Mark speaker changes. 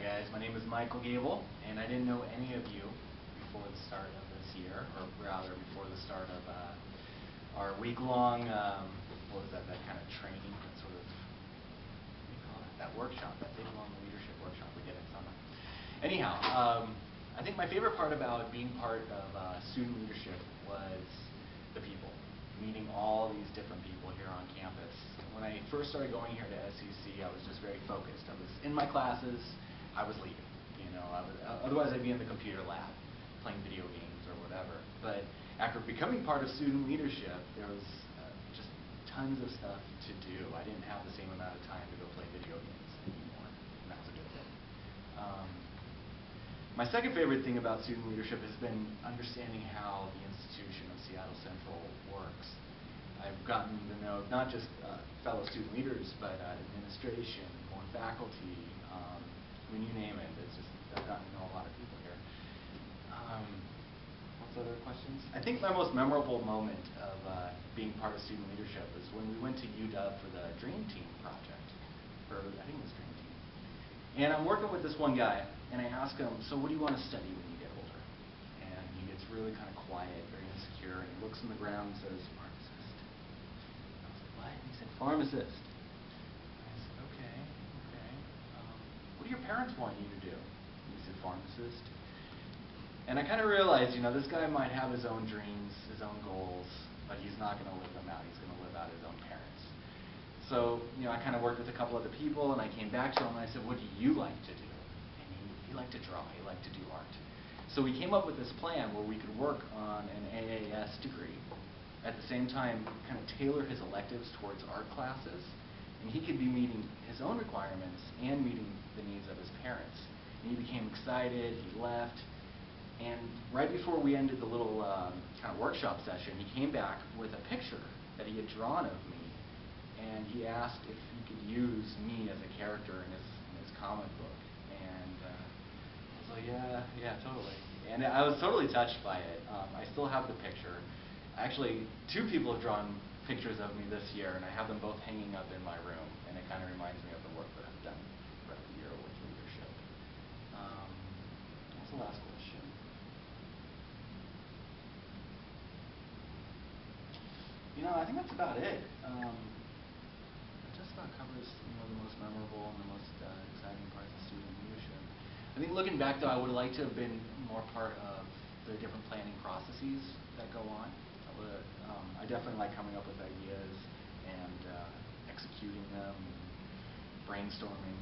Speaker 1: guys, my name is Michael Gable, and I didn't know any of you before the start of this year, or rather before the start of our week-long, what was that kind of training, that sort of, what do you call it, that workshop, that big long leadership workshop we did in summer. Anyhow, I think my favorite part about being part of student leadership was the people, meeting all these different people here on campus. When I first started going here to SEC, I was just very focused. I was in my classes, I was leaving. Otherwise I'd be in the computer lab playing video games or whatever. But after becoming part of student leadership, there was just tons of stuff to do. I didn't have the same amount of time to go play video games anymore, and that was a good thing. My second favorite thing about student leadership has been understanding how the institution of Seattle Central works. I've gotten to know not just fellow student leaders, but administration, more faculty, I mean, you name it. It's just, I've gotten to know a lot of people here. What's other questions? I think my most memorable moment of being part of student leadership was when we went to UW for the Dream Team project, I think it was Dream Team. And I'm working with this one guy, and I ask him, so what do you want to study when you get older? And he gets really kind of quiet, very insecure, and he looks on the ground and says, pharmacist. I was like, what? And he said, pharmacist. And I said, okay. What do your parents want you to do? And he said, pharmacist. And I kind of realized, this guy might have his own dreams, his own goals, but he's not going to live them out. He's going to live out his own parents. So, I kind of worked with a couple other people, and I came back to him, and I said, what do you like to do? And he liked to draw. He liked to do art. So we came up with this plan where we could work on an AAS degree, at the same time kind of tailor his electives towards art classes, and he could be meeting his own requirements and meeting the needs of his parents. And he became excited, he left, and right before we ended the little kind of workshop session, he came back with a picture that he had drawn of me, and he asked if he could use me as a character in his comic book. And I was like, yeah, totally. And I was totally touched by it. I still have the picture. Actually, 2 people have drawn pictures of me this year, and I have them both hanging up in my room, and it kind of reminds me of the work that I've done throughout the year with leadership. What's the last question? I think that's about it. It just about covers the most memorable and the most exciting parts of student leadership. I think looking back, though, I would like to have been more part of the different planning processes that go on. I definitely like coming up with ideas and executing them, and brainstorming,